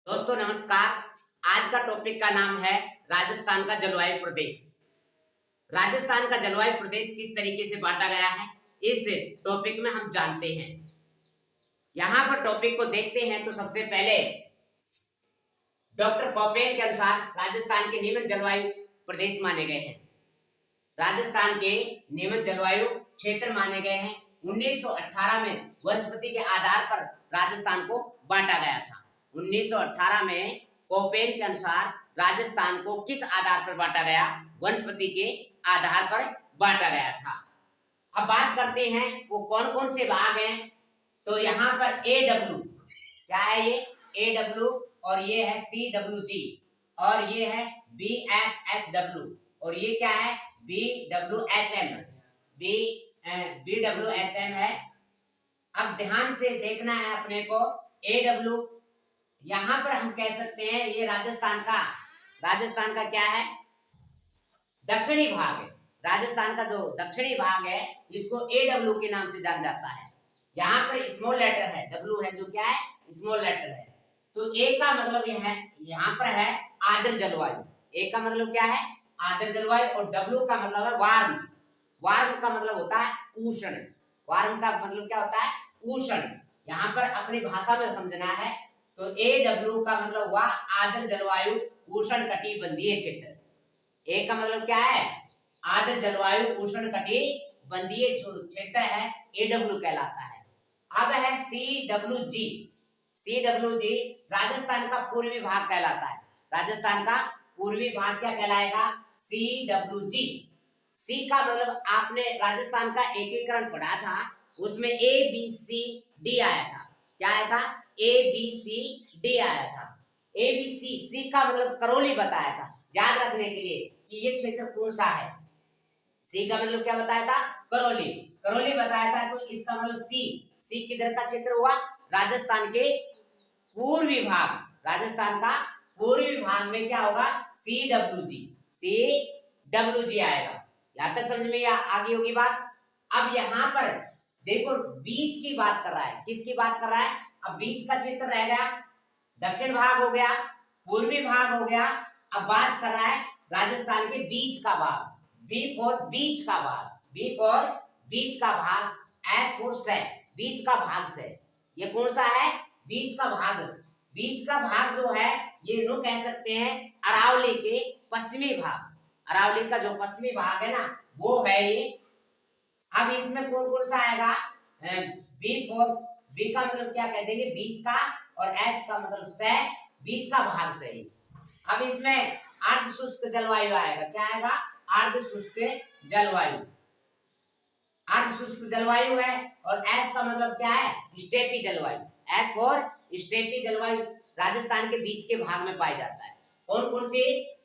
दोस्तों नमस्कार। आज का टॉपिक का नाम है राजस्थान का जलवायु प्रदेश। राजस्थान का जलवायु प्रदेश किस तरीके से बांटा गया है इस टॉपिक में हम जानते हैं। यहाँ पर टॉपिक को देखते हैं तो सबसे पहले डॉक्टर कॉपेन के अनुसार राजस्थान के निम्न जलवायु प्रदेश माने गए हैं। राजस्थान के निम्न जलवायु क्षेत्र माने गए हैं। 1918 में वनस्पति के आधार पर राजस्थान को बांटा गया था। 1918 में कोपेन के अनुसार राजस्थान को किस आधार पर बांटा गया? वनस्पति के आधार पर बांटा गया था। अब बात करते हैं वो कौन कौन से भाग हैं। तो यहाँ पर AW क्या है, ये AW और ये है CWG और ये है BSHW और ये क्या है BWHM BWHM है। अब ध्यान से देखना है अपने को। AW यहां पर हम कह सकते हैं ये राजस्थान का क्या है, दक्षिणी भाग है। राजस्थान का जो दक्षिणी भाग है इसको AW के नाम से जाना जाता है। यहाँ पर स्मॉल लेटर है, W है जो क्या है स्मॉल लेटर है। तो A का मतलब ये है, यहाँ पर है आर्द्र जलवायु। A का मतलब क्या है आर्द्र जलवायु और W का मतलब है वार्म। वार्म का मतलब होता है उष्ण। वार्म का मतलब क्या होता है उष्ण। यहाँ पर अपनी भाषा में समझना है। तो AW का मतलब हुआ आर्द्र जलवायु उष्ण कटिबंधीय क्षेत्र। A का मतलब क्या है आर्द्र जलवायु उष्ण कटिबंधीय क्षेत्र है, AW कहलाता है। अब है CWG। CWG राजस्थान का पूर्वी भाग कहलाता है। राजस्थान का पूर्वी भाग क्या कहलाएगा CWG। C का मतलब आपने राजस्थान का एकीकरण पढ़ा था, उसमें ABCD आया था। क्या आया था ABCD आया था। ABC C का मतलब करौली बताया था, याद रखने के लिए कि ये क्षेत्र कौन सा है। C का मतलब क्या बताया था करौली, करौली बताया था। तो इसका मतलब C किधर का क्षेत्र हुआ राजस्थान के पूर्वी भाग। राजस्थान का पूर्वी भाग में क्या होगा CWG आएगा। यहां तक समझ में आ गई होगी बात। अब यहाँ पर देखो बीच की बात कर रहा है, किसकी बात कर रहा है। अब बीच का क्षेत्र रह गया, दक्षिण भाग हो गया, पूर्वी भाग हो गया। अब बात कर रहा है राजस्थान के बीच का भाग। B फॉर बीच का भाग, B फॉर बीच का भाग, S फॉर से बीच का भाग से। ये कौन सा है बीच का भाग। बीच का भाग जो है ये नो कह सकते हैं अरावली के पश्चिमी भाग। अरावली का जो पश्चिमी भाग है ना वो है ये। अब इसमें कौन कौन सा आएगा B का मतलब क्या कह देंगे बीच का, और S का मतलब से बीच का भाग से ही। अब इसमें अर्ध शुष्क जलवायु आएगा। क्या आएगा अर्ध शुष्क जलवायु। अर्ध शुष्क जलवायु है और S का मतलब क्या है स्टेपी जलवायु। S फॉर स्टेपी जलवायु राजस्थान के बीच के भाग में पाया जाता है। कौन कौन सी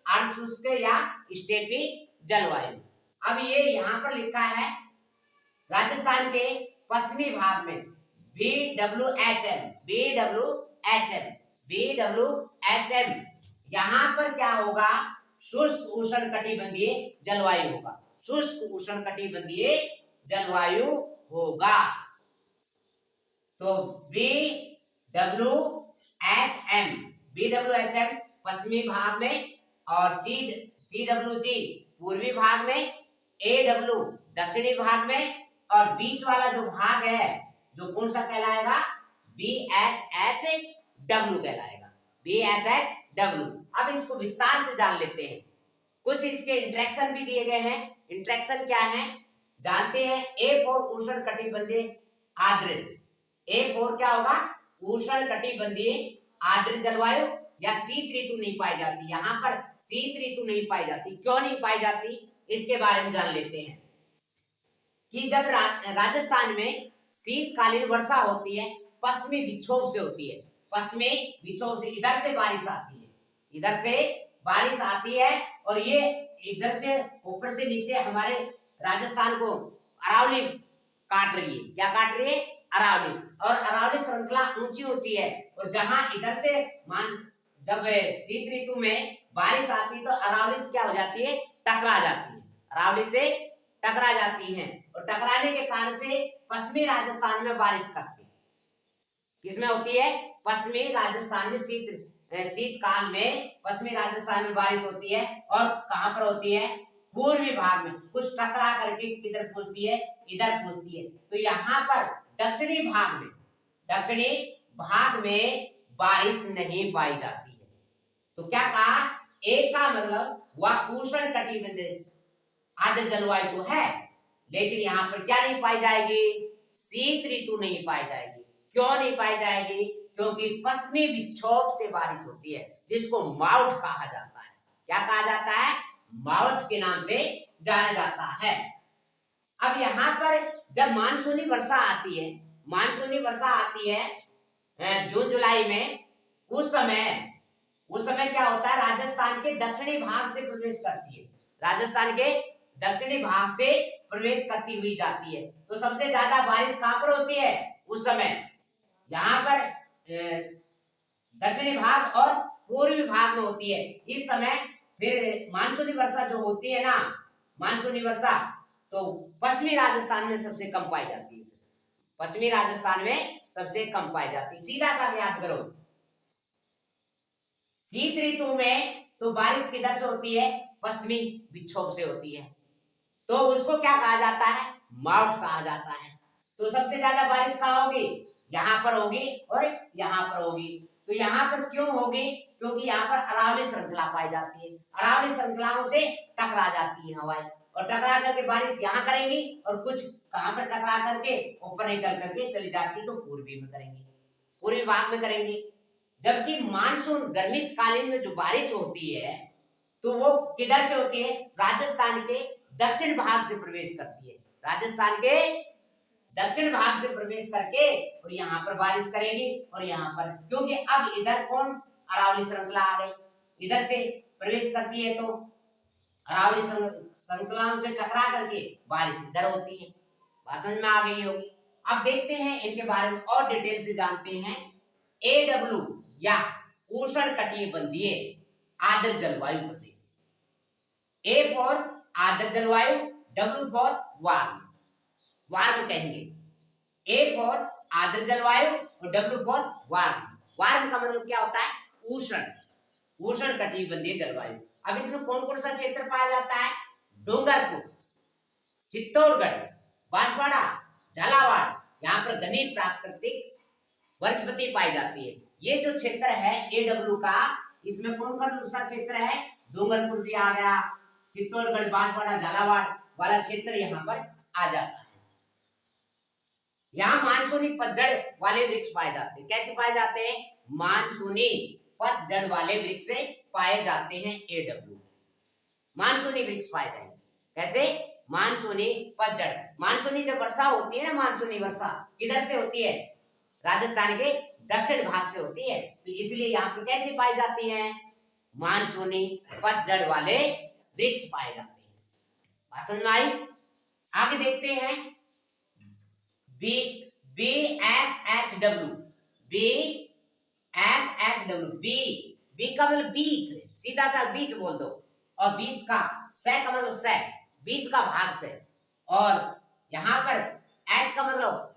अर्ध शुष्क या स्टेपी जलवायु। अब ये यहाँ पर लिखा है राजस्थान के पश्चिमी भाग में BWHM यहाँ पर क्या होगा शुष्क उष्ण कटिबंधीय जलवायु होगा। शुष्क उष्ण कटिबंधीय जलवायु होगा। तो BWHM पश्चिमी भाग में और CWG पूर्वी भाग में, AW दक्षिणी भाग में, और बीच वाला जो भाग है जो कौन सा कहलाएगा BSHW कहलाएगा। BSHW। अब इसको विस्तार से जान लेते हैं। कुछ इसके इंट्रैक्शन भी दिए गए हैं। इंट्रैक्शन क्या है जानते हैं। A फॉर उष्ण कटिबंधीय आर्द्र। A फॉर क्या होगा उष्ण कटिबंधीय आर्द्र जलवायु या शीत ऋतु नहीं पाई जाती। यहाँ पर शीत ऋतु नहीं पाई जाती। क्यों नहीं पाई जाती इसके बारे में जान लेते हैं कि जब राजस्थान में शीतकालीन वर्षा होती है पश्चिमी विक्षोभ से होती है। पश्चिमी विक्षोभ से इधर से बारिश आती है, इधर से बारिश आती है और ये इधर से ऊपर से नीचे हमारे राजस्थान को अरावली काट रही है। क्या काट रही है अरावली। और अरावली श्रृंखला ऊंची ऊंची है और जहां इधर से जब शीत ऋतु में बारिश आती है तो अरावली से क्या हो जाती है टकरा जाती है। अरावली से टकरा जाती हैं और टकराने के कारण से पश्चिमी राजस्थान में बारिश करती है। किसमें होती है पश्चिमी राजस्थान में शीत शीतकाल में पश्चिमी राजस्थान में बारिश होती है और कहां पर होती है, पूर्वी भाग में, कुछ टकरा करके किधर पहुंचती है, इधर पहुंचती है। तो यहाँ पर दक्षिणी भाग में बारिश नहीं पाई जाती है। तो क्या कहा, एक का मतलब वह उष्ण कटिबंधीय आर्द्र जलवायु तो है, लेकिन यहाँ पर क्या नहीं पाई जाएगी, शीत ऋतु नहीं पाई जाएगी। क्यों नहीं पाई जाएगी, क्योंकि पश्चिमी विक्षोभ से बारिश होती है, जिसको माउट कहा जाता है। क्या कहा जाता है, माउट के नाम से जाना जाता है। अब यहाँ पर जब मानसूनी वर्षा आती है जून जुलाई में, उस समय क्या होता है, राजस्थान के दक्षिणी भाग से प्रवेश करती है, राजस्थान के दक्षिणी भाग से प्रवेश करती हुई जाती है। तो सबसे ज्यादा बारिश कहां पर होती है उस समय, यहाँ पर दक्षिणी भाग और पूर्वी भाग में होती है। इस समय फिर मानसूनी वर्षा जो होती है ना, मानसूनी वर्षा तो पश्चिमी राजस्थान में सबसे कम पाई जाती है, पश्चिमी राजस्थान में सबसे कम पाई जाती है। सीधा सा याद करो, शीत ऋतु में तो बारिश किधर से होती है, पश्चिमी विक्षोभ से होती है, तो उसको क्या कहा जाता है, माउट कहा जाता है। तो सबसे ज्यादा बारिश कहाँ होगी, यहाँ पर होगी और यहाँ पर होगी। तो यहाँ पर क्यों होगी, क्योंकि यहाँ पर अरावली श्रृंखला पाई जाती है, अरावली श्रृंखलाओं से टकरा जाती है हवाएं, और टकरा करके बारिश यहाँ करेंगी और कुछ कहां पर टकरा करके ऊपर निकल करके चली जाती है, तो पूर्वी में करेंगी, पूर्वी भाग में करेंगी। जबकि मानसून गर्मीकालीन में जो बारिश होती है तो वो किधर से होती है, राजस्थान के दक्षिण भाग से प्रवेश करती है, राजस्थान के दक्षिण भाग से प्रवेश करके और यहाँ पर बारिश करेगी। और यहाँ पर क्योंकि अब इधर कौन, अरावली श्रृंखला आ गई, इधर से प्रवेश करती है, तो अरावली श्रृंखलाओं से टकरा करके बारिश इधर होती है। बात समझ में आ गई होगी। अब देखते हैं इनके बारे में और डिटेल से जानते हैं। AW या उष्ण कटिबंधीय आर्द्र जलवायु प्रदेश, A फॉर आर्द्र जलवायु, W फॉर वार्म कहेंगे, A फॉर आर्द्र जलवायु और W फॉर वार्म का मतलब क्या होता है, उष्ण कटिबंधीय जलवायु। अब इसमें कौन कौन सा क्षेत्र पाया जाता है, डूंगरपुर, चित्तौड़गढ़, बांसवाड़ा, झालावाड़, यहाँ पर घनी प्राकृतिक वनस्पति पाई जाती है। ये जो क्षेत्र है AW का, इसमें कौन कौन सा क्षेत्र है, डूंगरपुर भी आ गया, चित्तौड़गढ़, बांसवाड़ा, झालावाड़ वाला क्षेत्र यहाँ पर आ जाता है। यहाँ मानसूनी पतझड़ वाले वृक्ष पाए जाते हैं। कैसे पाए जाते हैं, मानसूनी पतझड़ वाले वृक्ष पाए जाते हैं AW, मानसूनी वृक्ष पाए जाएंगे। कैसे, मानसूनी पतझड़, मानसूनी जब वर्षा होती है ना, मानसूनी वर्षा किधर से होती है, राजस्थान के दक्षिण भाग से होती है, तो इसलिए यहाँ पर कैसे पाई जाती है, मानसूनी पतझड़ वाले वृक्ष पाए जाते हैं। बात समझ में आई। आगे देखते हैं BSHW, बी का मतलब बीच, सीधा सा बीच बोल दो, और बीच का से का मतलब बीच का भाग से, और यहाँ पर H का मतलब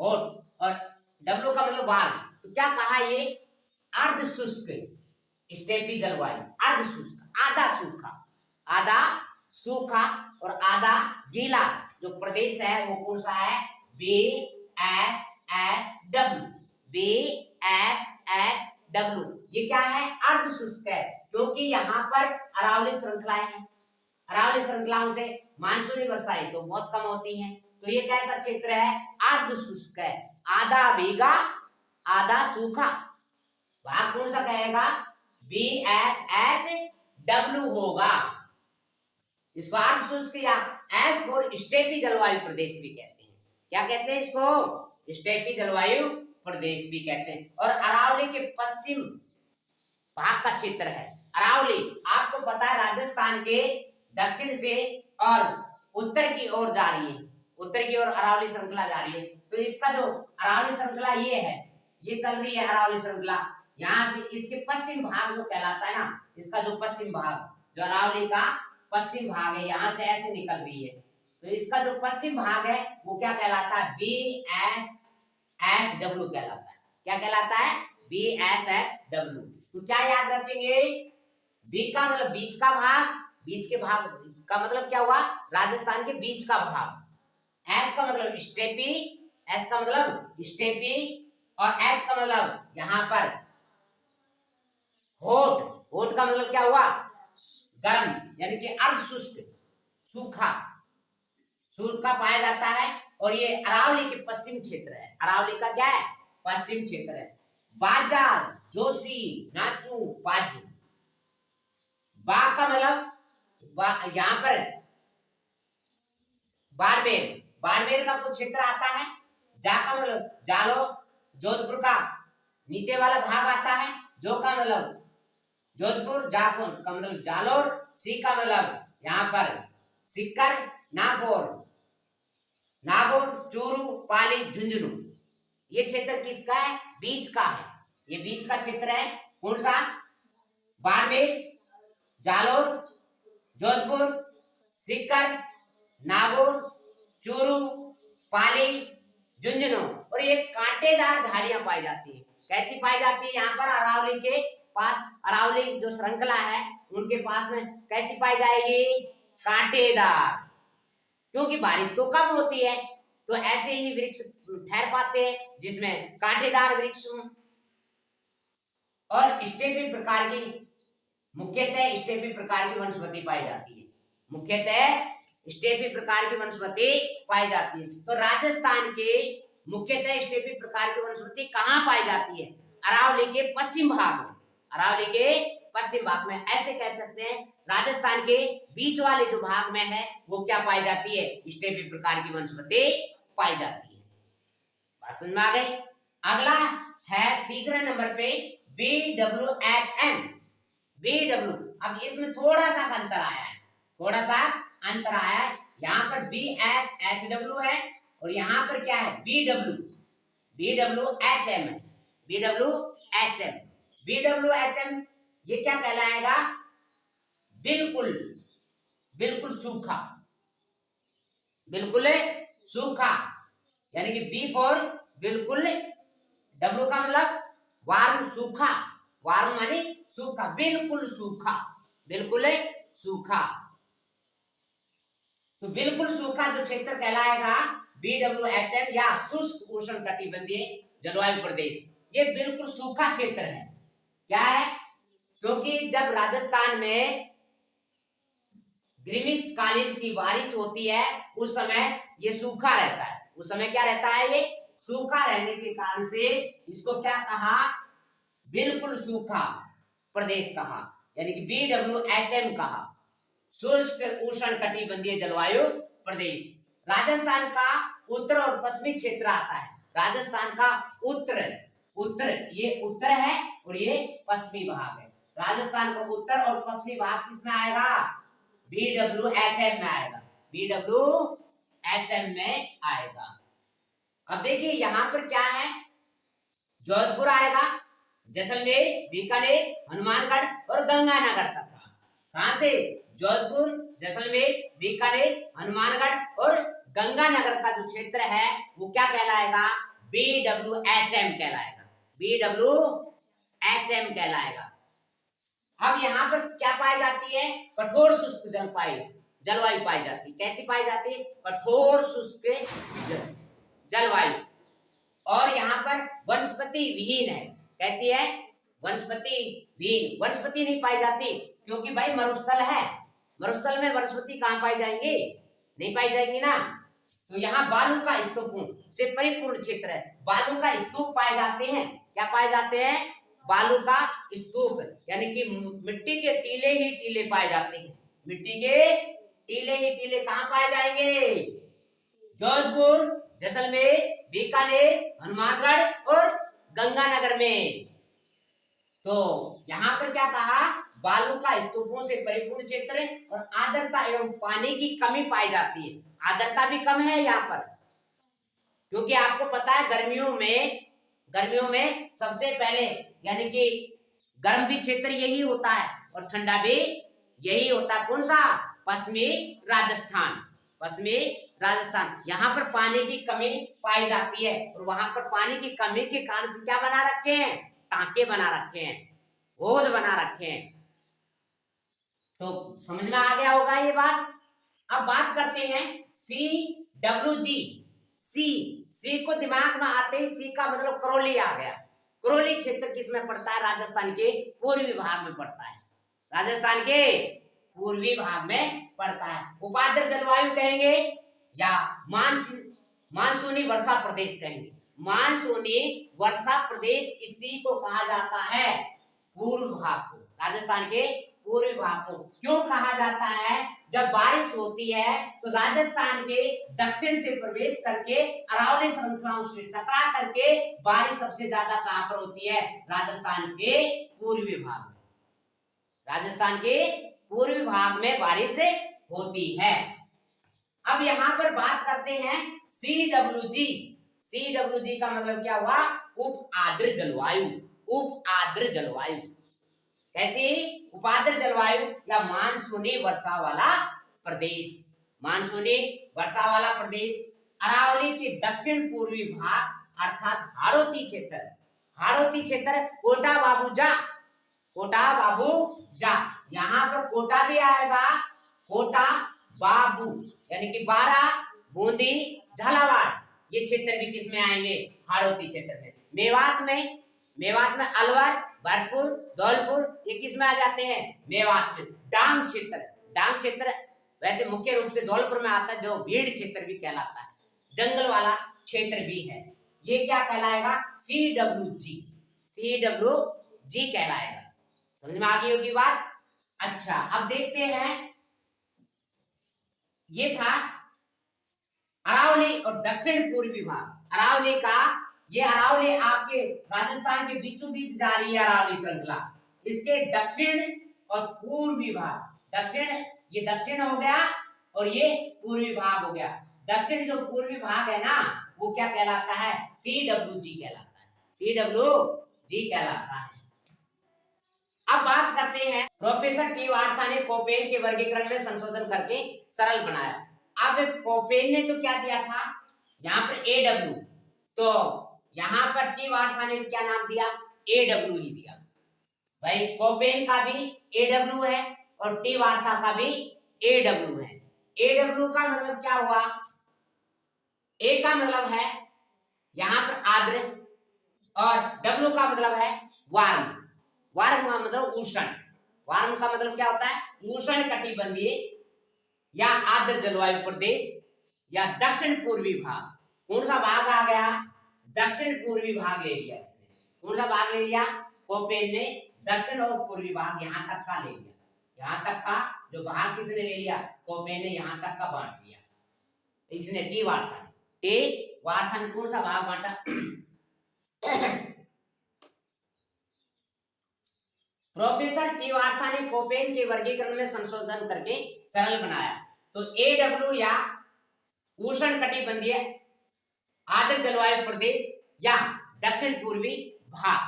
होठ, और W का मतलब बाल। तो क्या कहा, ये अर्ध शुष्क स्टेपी जलवायु, अर्ध शुष्क, आधा सूखा और आधा गीला जो प्रदेश है वो कौन सा है, BSHW। ये क्या है, अर्ध शुष्क है, क्योंकि यहाँ पर अरावली श्रृंखलाएं हैं, अरावली श्रृंखलाओं से मानसूनी वर्षाएं तो बहुत कम होती हैं। तो ये कैसा क्षेत्र है, अर्ध शुष्क है, आधा भीगा आधा सूखा। भाग कौन सा कहेगा, BSHW होगा। इसको अर्ध शुष्क या एस फॉर स्टेपी जलवायु प्रदेश भी कहते हैं। क्या कहते हैं इसको, स्टेपी जलवायु प्रदेश भी कहते हैं। और अरावली के पश्चिम भाग का क्षेत्र है। अरावली आपको पता है राजस्थान के दक्षिण से और उत्तर की ओर जा रही है, उत्तर की ओर अरावली श्रृंखला जा रही है। तो इसका जो अरावली श्रृंखला ये है, ये चल रही है अरावली श्रृंखला, यहाँ से इसके पश्चिम भाग जो कहलाता है ना, इसका जो पश्चिम भाग, जो अरावली का पश्चिम भाग है, यहाँ से ऐसे निकल रही है, तो इसका जो पश्चिम भाग है वो क्या कहलाता है, BSHW कहलाता है। क्या कहलाता है, BSHW। तो क्या याद रखेंगे, बी का मतलब बीच का भाग, बीच के भाग का मतलब क्या हुआ, राजस्थान के बीच का भाग। एस का मतलब स्टेपी, एस का मतलब स्टेपी, और एच का मतलब यहां पर होट, होट का मतलब क्या हुआ, गर्म, यानी कि अर्ध शुष्क, सूखा, सूखा पाया जाता है। और ये अरावली के पश्चिम क्षेत्र है, अरावली का क्या है, पश्चिम क्षेत्र है। बाजार, जोशी, नाचू, बाजू। बा का मतलब यहां पर बाड़मेर, बाड़मेर का कुछ क्षेत्र आता है। जा का मतलब जालो, जोधपुर का नीचे वाला भाग आता है। जो का मतलब जोधपुर, जापुर का मतलब जालोर, सी का मतलब यहाँ पर सिक्कर, नागौर, नागौर, चूरू, पाली, झुंझुनू। ये क्षेत्र किसका है, बीच का है, ये बीच का क्षेत्र है। कौन सा, बाड़मेर, जालोर, जोधपुर, सिक्कर, नागौर, चूरू, पाली, झुंझुनू। और ये कांटेदार झाड़ियां पाई जाती है। कैसी पाई जाती है, यहाँ पर अरावली के पास, अरावली जो श्रृंखला है उनके पास में कैसी पाई जाएगी, कांटेदार, क्योंकि बारिश तो कम होती है, तो ऐसे ही वृक्ष ठहर पाते हैं जिसमें कांटेदार वृक्ष हों। और स्टेपी प्रकार की, मुख्यतः स्टेपी प्रकार की वनस्पति पाई जाती है, मुख्यतः स्टेपी प्रकार की वनस्पति पाई जाती है। तो राजस्थान के मुख्यतः स्टेपी प्रकार की वनस्पति कहाँ पाई जाती है, अरावली के पश्चिम भाग में, अरावली के पश्चिम भाग में। ऐसे कह सकते हैं राजस्थान के बीच वाले जो भाग में है वो क्या पाई जाती है, स्टेपी प्रकार की वनस्पति पाई जाती है। बात समझ में आ गई। अगला है तीसरे नंबर पे BWHM, BW। अब इसमें थोड़ा सा अंतर आया है, थोड़ा सा अंतर आया है। यहाँ पर BSHW है और यहाँ पर क्या है, BWHM है, BWHM। BWHM ये क्या कहलाएगा, बिल्कुल, बिल्कुल सूखा, बिल्कुल सूखा, यानी कि बी फॉर बिल्कुल, डब्ल्यू का मतलब वार्म, सूखा, वार्म माने सूखा, बिल्कुल सूखा, बिल्कुल सूखा। तो बिल्कुल सूखा जो क्षेत्र कहलाएगा BWHM या शुष्क उष्णकटिबंधीय जलवायु प्रदेश, ये बिल्कुल सूखा क्षेत्र है। क्या है, क्योंकि जब राजस्थान में ग्रीष्मकालीन की बारिश होती है उस समय ये सूखा रहता है, उस समय क्या रहता है, ये सूखा रहने के कारण से इसको क्या कहा, बिल्कुल सूखा प्रदेश कहा, यानी कि BWHM कहा, शुष्क उष्णकटिबंधीय जलवायु प्रदेश। राजस्थान का उत्तर और पश्चिमी क्षेत्र आता है, राजस्थान का उत्तर, उत्तर ये उत्तर है और ये पश्चिमी भाग है। राजस्थान का उत्तर और पश्चिमी भाग किसमें आएगा, BWHM में आएगा, BWHM में आएगा। अब देखिए यहां पर क्या है, जोधपुर आएगा, जैसलमेर, बीकानेर, हनुमानगढ़ और गंगानगर तक का। कहां से, जोधपुर, जैसलमेर, बीकानेर, हनुमानगढ़ और गंगानगर का जो क्षेत्र है वो क्या कहलाएगा, BWHM कहलाएगा, BWHM कहलाएगा। अब यहाँ पर क्या पाई जाती है, कठोर शुष्क जलवायु पाई जाती है। कैसी पाई जाती है, कठोर शुष्क जलवायु। और यहाँ पर वनस्पति विहीन है, कैसी है, वनस्पति विहीन, वनस्पति नहीं पाई जाती क्योंकि भाई मरुस्थल है, मरुस्थल में वनस्पति कहाँ पाई जाएंगे, नहीं पाई जाएंगी ना। तो यहाँ बालू का स्तूपों से परिपूर्ण क्षेत्र है, बालू का स्तूप पाए जाते हैं। क्या पाए जाते हैं, बालू का स्तूप, यानी कि मिट्टी के टीले ही टीले पाए जाते हैं, मिट्टी के टीले ही टीले कहाँ पाए जाएंगे, जोधपुर, जैसलमेर, बीकानेर, हनुमानगढ़ और गंगानगर में। तो यहाँ पर क्या कहा, बालू का स्तूपों से परिपूर्ण क्षेत्र और आर्द्रता एवं पानी की कमी पाई जाती है। आर्द्रता भी कम है यहाँ पर, क्योंकि आपको पता है गर्मियों में सबसे पहले यानी कि गर्म भी क्षेत्र यही होता है और ठंडा भी यही होता है। कौन सा, पश्चिमी राजस्थान, पश्चिमी राजस्थान। यहाँ पर पानी की कमी पाई जाती है और वहां पर पानी की कमी के कारण से क्या बना रखे हैं, टांके बना रखे हैं, गोद बना रखे हैं। तो समझ में आ गया होगा ये बात। अब बात करते हैं CWG। सी को दिमाग में आते ही सी का मतलब करौली आ गया। करौली क्षेत्र किस में पड़ता है? राजस्थान के पूर्वी भाग में पड़ता है। राजस्थान के पूर्वी भाग में पड़ता है। उपाद्र जलवायु कहेंगे या मानसूनी वर्षा प्रदेश कहेंगे। मानसूनी वर्षा प्रदेश इसी को कहा जाता है, पूर्व भाग को, राजस्थान के पूर्वी भाग को। क्यों कहा जाता है? जब बारिश होती है तो राजस्थान के दक्षिण से प्रवेश करके अरावली श्रृंखलाओं से टकरा करके बारिश सबसे ज्यादा कहां पर होती है? राजस्थान के पूर्वी भाग में। राजस्थान के पूर्वी भाग में बारिश होती है। अब यहां पर बात करते हैं CWG। CWG का मतलब क्या हुआ? उप आर्द्र जलवायु। उप आर्द्र जलवायु कैसी? उपाद्र जलवायु या मानसूनी वर्षा वाला प्रदेश। मानसूनी वर्षा वाला प्रदेश अरावली के दक्षिण पूर्वी भाग अर्थात हाड़ौती क्षेत्र। हाड़ौती क्षेत्र कोटा बाबूजा, कोटा बाबूजा, यहाँ पर कोटा भी आएगा, कोटा बाबू यानी कि बारा, बूंदी, झालावाड़, ये क्षेत्र भी किस में आएंगे? हाड़ौती क्षेत्र में। मेवात में अलवर, भरतपुर, धौलपुर, ये किस में आ जाते हैं? मेवात में। डांग क्षेत्र वैसे मुख्य रूप से धौलपुर में आता है, जो भीड़ क्षेत्र भी कहलाता है, जंगल वाला क्षेत्र भी है। ये क्या कहलाएगा? CWG कहलाएगा। समझ में आ गई होगी बात। अच्छा, अब देखते हैं, ये था अरावली और दक्षिण पूर्वी भाग। अरावली का, ये अरावली आपके राजस्थान के बीचों बीच जा रही है अरावली श्रृंखला। इसके दक्षिण और पूर्वी भाग, ये दक्षिण हो गया और ये पूर्वी भाग हो गया। दक्षिण जो पूर्वी भाग है ना, वो क्या कहलाता है? CWG कहलाता है। CWG कहलाता है। अब बात करते हैं, प्रोफेसर टी वार्ता ने कोपेन के वर्गीकरण में संशोधन करके सरल बनाया। अब कोपेन ने तो क्या दिया था? यहाँ पर AW, तो यहाँ पर टी वार्ता ने भी क्या नाम दिया? AW ही दिया। भाई कोपेन का भी AW है और टी वार्ता का भी AW है। AW का मतलब क्या हुआ? A का मतलब है यहाँ पर आर्द्र और W का मतलब है वार्म। वार्म का मतलब उष्ण। वार्म का मतलब क्या होता है? उष्ण कटिबंधीय या आर्द्र जलवायु प्रदेश या दक्षिण पूर्वी भाग। कौन सा भाग आ गया? दक्षिण पूर्वी भाग ले लिया इसने। कौन सा भाग ले लिया? कोपेन ने दक्षिण और पूर्वी भाग यहाँ तक का ले लिया। यहाँ तक का जो भाग किसने ले लिया? कोपेन ने यहाँ तक का बांट लिया। इसने टी वार्ता ने कौन सा भाग बांटा? प्रोफेसर टी वार्ता ने कोपेन के वर्गीकरण में संशोधन करके सरल बनाया। तो AW या उष्ण कटिबंधीय आर्द्र जलवायु प्रदेश या दक्षिण पूर्वी भाग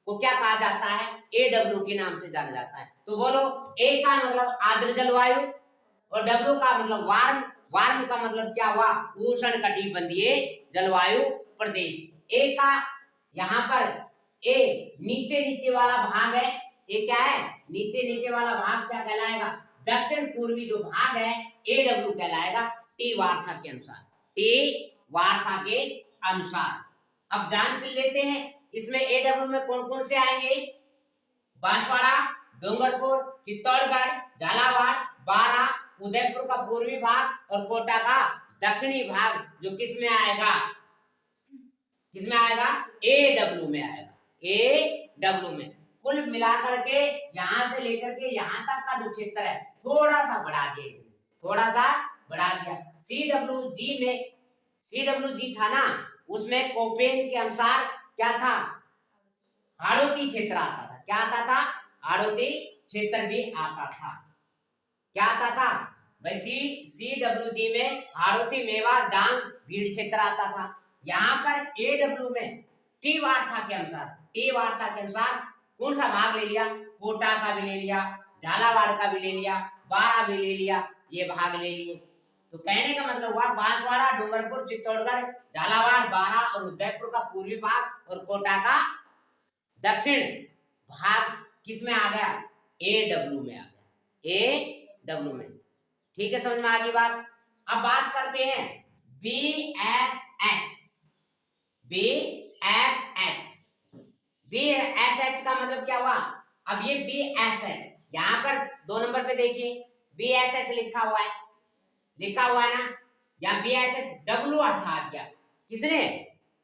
को क्या कहा जाता है? AW के नाम से जाना जाता है। तो बोलो, A का मतलब आर्द्र जलवायु और W का मतलब वार्म। वार्म का मतलब क्या हुआ? उष्ण कटिबंधीय जलवायु प्रदेश। A का यहाँ पर A नीचे वाला भाग है। ये क्या है? नीचे वाला भाग क्या कहलाएगा? दक्षिण पूर्वी जो भाग है AW कहलाएगा, टी वार्ता के अनुसार। टी वार्ता के अनुसार। अब जान लेते हैं इसमें AW में कौन कौन से आएंगे? बांसवाड़ा, डूंगरपुर, चित्तौड़गढ़, झालावाड़, बारा, उदयपुर का पूर्वी भाग और कोटा का दक्षिणी भाग, जो किस में आएगा? किस में आएगा? AW में आएगा। AW में कुल मिलाकर के यहां से लेकर के यहां तक का जो क्षेत्र है थोड़ा सा बढ़ा दिया इसने, थोड़ा सा बढ़ा दिया। CWG था ना, उसमें कोपेन के अनुसार क्या था? हाड़ौती क्षेत्र आता था। क्या आता था? हाड़ौती क्षेत्र भी आता था। क्या आता था भाई? CWG में हाड़ौती, मेवात, डांग, भीड़ क्षेत्र आता था। यहाँ पर AW में टी वार्ता के अनुसार कौन सा भाग ले लिया? कोटा का भी ले लिया, झालावाड़ का भी ले लिया, बारा भी ले लिया, ये भाग ले लिए। तो कहने का मतलब हुआ बांसवाड़ा, डूंगरपुर, चित्तौड़गढ़, झालावाड़, बारा और उदयपुर का पूर्वी भाग और कोटा का दक्षिण भाग किस में आ गया, AW में आ गया, AW में। ठीक है, समझ में आ गई बात। अब बात करते हैं BSH। BSH, BSH का मतलब क्या हुआ, अब ये BSH यहां पर 2 नंबर पे देखिए BSH लिखा हुआ है ना, या BSH W हटा दिया किसने,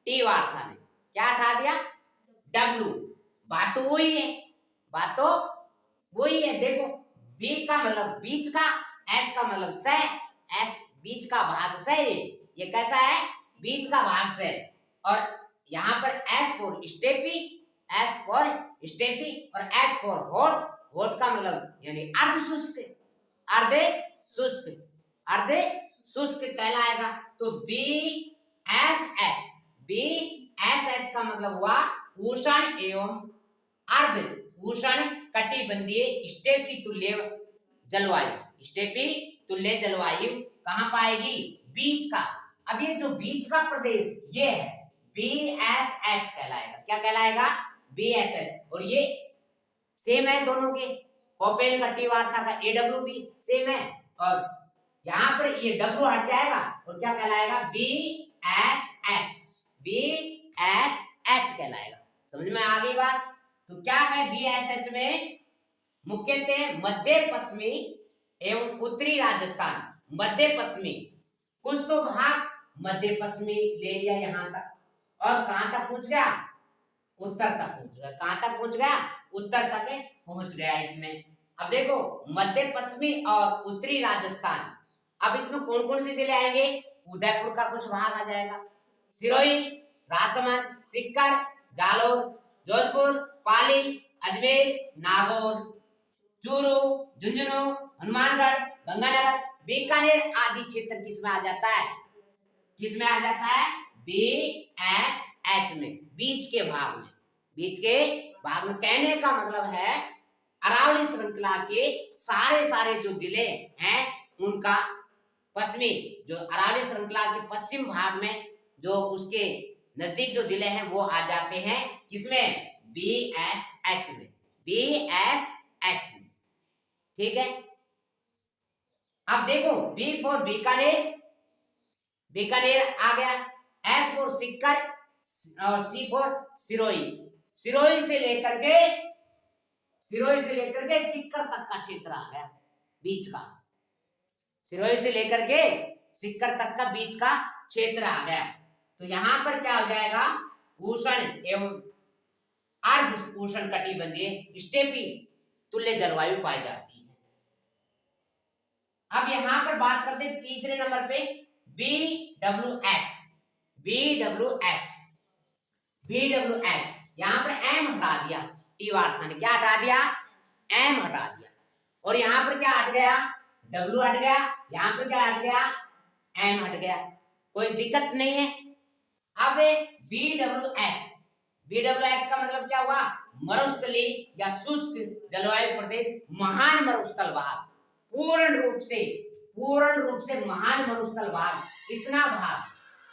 टी वार्ता ने। क्या हटा दिया, W। बात तो वही है, बात तो वही है। देखो B का मतलब बीच का, S का मतलब से, S बीच का भाग से, ये कैसा है, बीच का भाग से। और यहाँ पर S for steppe, S for steppe और H फॉर हॉट। हॉट का मतलब यानी अर्ध शुष्क, अर्धे शुष्क, अर्धे शुष्क कहलाएगा। तो BSH, BSH का मतलब हुआ उष्ण एवं अर्ध उष्ण कटिबंधीय स्टेपी तुल्य जलवायु। स्टेपी तुल्य जलवायु कहाँ पाएगी, बीच का। अब ये जो बीच का प्रदेश ये है BSH कहलाएगा। क्या कहलाएगा, BSH। और ये सेम है दोनों के, कोपेन कट्टी वार्ता का AW भी सेम है, और यहां पर ये W हट जाएगा और क्या कहलाएगा, BSH, BSH कहलाएगा। समझ में आ गई बात। तो क्या है BSH में, मुख्यतः मध्य पश्चिमी एवं उत्तरी राजस्थान, मध्य पश्चिमी कुछ तो भाग मध्य पश्चिमी ले लिया यहां तक, और कहां तक पहुंच गया, उत्तर तक पहुंच गया। कहां तक पहुंच गया, उत्तर तक पहुंच गया इसमें। अब देखो मध्य पश्चिमी और उत्तरी राजस्थान, अब इसमें कौन कौन से जिले आएंगे, उदयपुर का कुछ भाग आ जाएगा, सिरोही, राजसमंद, सीकर, जालौर, जोधपुर, पाली, अजमेर, नागौर, चूरू, झुंझुनू, हनुमानगढ़, गंगानगर, बीकानेर आदि क्षेत्र किसमें आ जाता है, किसमें आ जाता है, BSH में, बीच के भाग में। बीच के भाग में कहने का मतलब है अरावली श्रृंखला के सारे जो जिले हैं उनका पश्चिमी, जो अरावली श्रृंखला के पश्चिम भाग में जो उसके नजदीक जो जिले हैं वो आ जाते हैं किसमें, BSH में, BSH में। ठीक है, अब देखो B फॉर बीकानेर, बीकानेर आ गया, S फॉर सीकर और C फॉर सिरोही। सिरोही से लेकर के सीकर तक का क्षेत्र आ गया बीच का, सिरोही से लेकर के सीकर तक का बीच का क्षेत्र आ गया। तो यहां पर क्या हो जाएगा, उष्ण एवं अर्ध उष्ण कटिबंधीय स्टेपी तुल्य जलवायु पाई जाती है। अब यहां पर बात करते हैं तीसरे नंबर पे BWH। BWH यहां पर M हटा दिया, टी वार्ता ने क्या हटा दिया, M हटा दिया, और यहां पर क्या हट गया, W हट गया, यहां पर क्या हट गया, M हट गया, कोई दिक्कत नहीं है। अब BWH का मतलब क्या हुआ, मरुस्थली या शुष्क जलवायु प्रदेश, महान मरुस्थल भाग, पूर्ण रूप से महान मरुस्थल भाग। इतना भाग,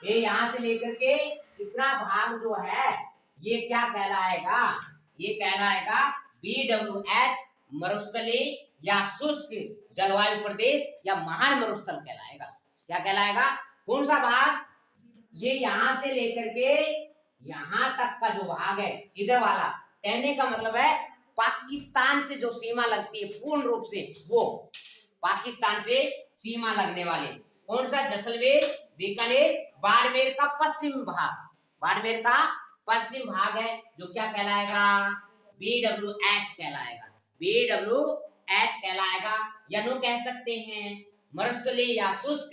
ये यहां से लेकर के इतना भाग जो है ये क्या कहलाएगा, ये कहलाएगा BWH, मरुस्थली या शुष्क जलवायु प्रदेश या महान मरुस्थल कहलाएगा। क्या कहलाएगा, कौन सा भाग, ये यहां से लेकर के यहां तक का जो भाग है इधर वाला, कहने का मतलब है पाकिस्तान से जो सीमा लगती है पूर्ण रूप से, वो पाकिस्तान से सीमा लगने वाले कौन सा, जैसलमेर, बीकानेर, बाड़मेर का पश्चिम भाग, बाड़मेर का पश्चिम भाग है जो क्या कहलाएगा, BWH कहलाएगा, BWH कहलाएगा, या नो कह सकते हैं मरुस्थली या शुष्क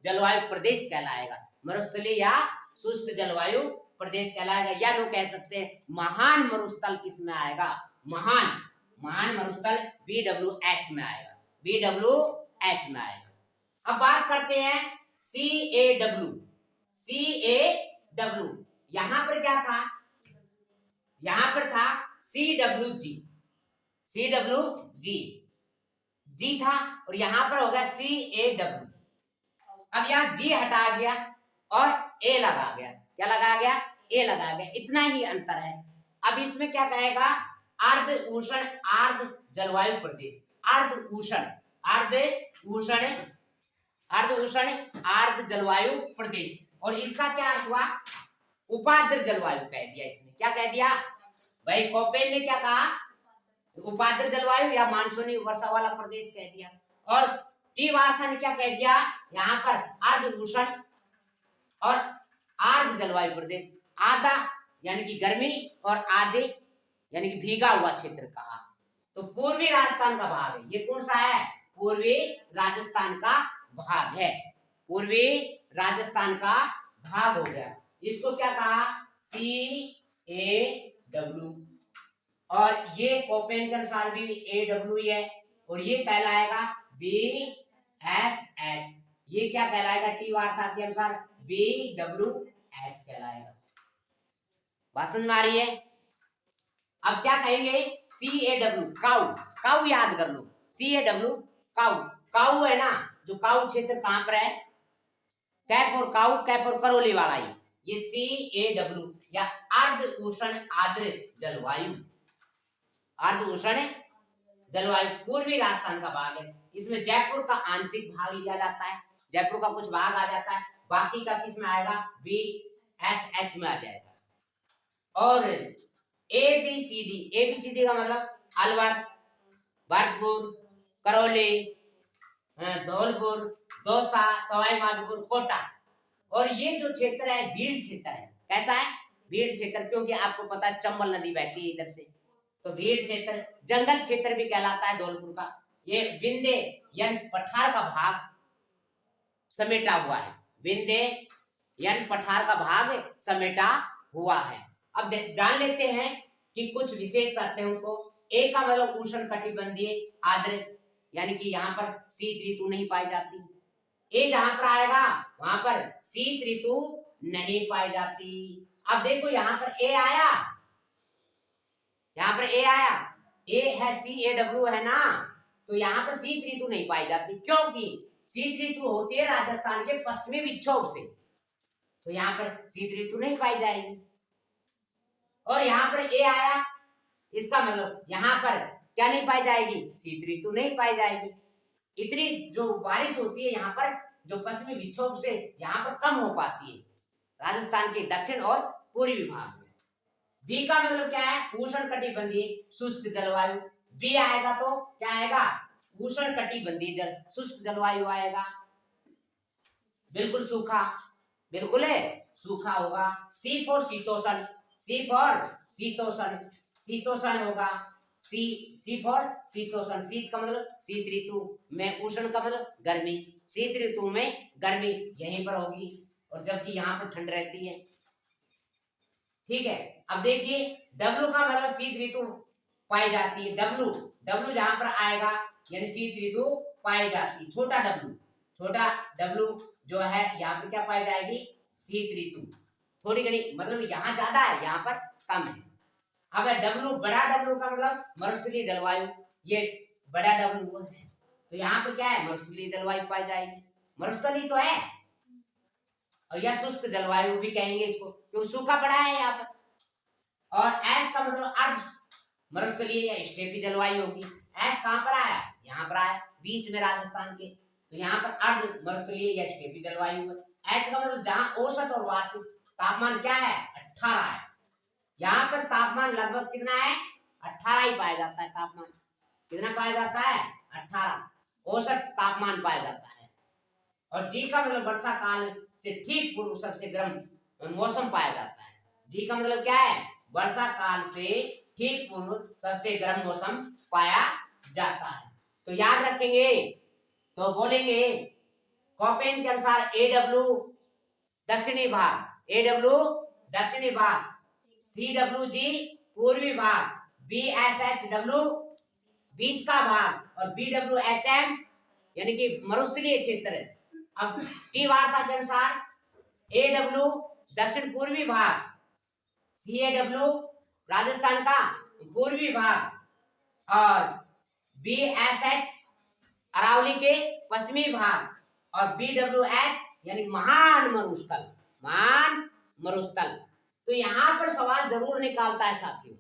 जलवायु प्रदेश कहलाएगा, मरुस्थली या शुष्क जलवायु प्रदेश कहलाएगा, या नो कह सकते हैं महान मरुस्थल किसमें आएगा, महान मरुस्थल BWH में आएगा, BWH में आएगा। अब बात करते हैं CAW। यहां पर क्या था, यहां पर था CWG था, और यहां पर होगा CAW। अब यहां G हटा गया और A लगा गया, क्या लगा गया, A लगा गया, इतना ही अंतर है। अब इसमें क्या कहेगा, अर्ध उष्ण अर्ध जलवायु प्रदेश, अर्ध उष्ण अर्ध जलवायु प्रदेश। और इसका क्या अर्थ हुआ, उपाद्र जलवायु कह दिया इसने। क्या कह दिया भाई, कोपेन ने क्या कहा, उपाद्र जलवायु या मानसूनी वर्षा वाला प्रदेश कह दिया। और टी वार्था ने क्या कह दिया, यहाँ पर अर्ध उष्ण और अर्ध जलवायु प्रदेश, आधा यानी कि गर्मी और आधे यानी कि भीगा हुआ क्षेत्र कहा। तो पूर्वी राजस्थान का भाग है, ये कौन सा है, पूर्वी राजस्थान का भाग है, पूर्वी राजस्थान का भाग हो गया। इसको क्या कहा, CAW, और ये कोपेन के अनुसार भी AW ही है, और ये कहलाएगा BSH, ये क्या कहलाएगा, टी वार्ता के अनुसार BWH कहलाएगा। बात समझ में आ रही है। अब क्या कहेंगे, CAW काऊ याद कर लो, CAW काऊ है ना, जो काऊ क्षेत्र कहां पर है, कैप और करौली वाला ही, ये CAW या अर्ध उष्ण आर्द्र जलवायु, अर्ध उष्ण जलवायु पूर्वी राजस्थान का भाग है। इसमें जयपुर का आंशिक भाग लिया जाता है, जयपुर का कुछ भाग आ जाता है, बाकी का किस में आएगा, BSH में आ जाएगा। और ABCD का मतलब अलवर, भरतपुर, करौली, धौलपुर, दौसा, सवाई माधोपुर, कोटा। और ये जो क्षेत्र है भीड़ क्षेत्र है, कैसा है, भीड़ क्षेत्र, क्योंकि आपको पता है चंबल नदी बहती है इधर से, तो भीड़ क्षेत्र, जंगल क्षेत्र भी कहलाता है धौलपुर का। ये विंध्य पठार का भाग समेटा हुआ है, विंध्य पठार का भाग समेटा हुआ है। अब जान लेते हैं कि कुछ विशेष तथ्यों को। एक का मतलब उष्ण कटिबंधीय आर्द्र, यानी कि यहाँ पर शीत ऋतु नहीं पाई जाती। ए जहां पर आएगा वहां पर शीत ऋतु नहीं पाई जाती। अब देखो यहाँ पर ए आया, यहाँ पर ए आया, ए है CAW है ना, तो यहाँ पर शीत ऋतु नहीं पाई जाती, क्योंकि शीत ऋतु होती है राजस्थान के पश्चिमी विक्षोभ से, तो यहाँ पर शीत ऋतु नहीं पाई जाएगी। और यहाँ पर ए आया, इसका मतलब यहाँ पर क्या नहीं पाई जाएगी, शीत ऋतु नहीं पाई जाएगी। इतनी जो बारिश होती है यहाँ पर, जो पश्चिमी विक्षोभ से यहाँ पर कम हो पाती है राजस्थान के दक्षिण और पूर्वी भाग में। बी का मतलब क्या है, उष्ण कटिबंधीय शुष्क जलवायु। बी आएगा तो क्या आएगा, उष्ण कटिबंधीय शुष्क जलवायु आएगा, बिल्कुल सूखा, बिल्कुल है सूखा होगा। सी फॉर शीतोष्ण, सी फॉर शीतोष्ण, शीतोष्ण होगा, सी फॉर शीतोष्ण, शीत का मतलब शीत ऋतु में, उष्ण का मतलब गर्मी, शीत ऋतु में गर्मी यहीं पर होगी, और जबकि यहाँ पर ठंड रहती है। ठीक है, अब देखिए डब्लू का मतलब शीत ऋतु पाई जाती है, डब्लू जहां पर आएगा यानी शीत ऋतु पाई जाती है। छोटा डब्लू जो है यहाँ पर क्या पाई जाएगी, शीत ऋतु, थोड़ी घनी, मतलब यहाँ ज्यादा है यहाँ पर कम है। अब डब्लू, बड़ा डब्लू का मतलब मरुस्थलीय जलवायु, ये बड़ा डब्लू है, तो यहाँ पर क्या है, मरुस्थलीय जलवायु पाई जाएगी, मरुस्थलीय तो है, और यह शुष्क जलवायु भी कहेंगे इसको, क्योंकि सूखा पड़ा है यहाँ पर। और एस का मतलब अर्ध मरुस्थलीय या स्टेपी जलवायु होगी। एस कहाँ पर आया, यहाँ पर आया, बीच में राजस्थान के, तो यहाँ पर अर्ध मरुस्थलीय या स्टेपी जलवायु है। एच का मतलब जहाँ औसत और वार्षिक तापमान क्या है, 18 है, यहाँ पर तापमान लगभग कितना है, 18 ही पाया जाता है। तापमान कितना पाया जाता है, 18 औसत तापमान पाया जाता है। और जी का मतलब वर्षा काल से ठीक पूर्व सबसे गर्म मौसम पाया जाता है। जी का मतलब क्या है, वर्षा काल से ठीक पूर्व सबसे गर्म मौसम पाया जाता है। तो याद रखेंगे, तो बोलेंगे कोपेन के अनुसार AW दक्षिणी भाग, AW दक्षिणी भाग, CWG पूर्वी भाग, BSHW बीच का भाग, और BWHM यानी कि मरुस्थलीय क्षेत्र। अब टी वार्ता के अनुसार AW दक्षिण पूर्वी भाग, CAW राजस्थान का पूर्वी भाग, और BSH अरावली के पश्चिमी भाग, और BWH यानी महान मरुस्थल, महान मरुस्थल तो यहां पर सवाल जरूर निकालता है साथियों,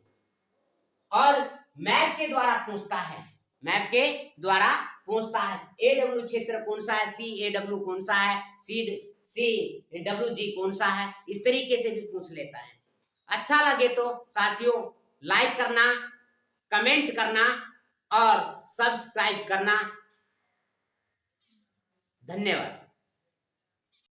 और मैप के द्वारा पूछता है, मैप के द्वारा पूछता है AW क्षेत्र कौन सा है, CAW कौन सा है, CWG कौन सा है, इस तरीके से भी पूछ लेता है। अच्छा लगे तो साथियों लाइक करना, कमेंट करना और सब्सक्राइब करना। धन्यवाद।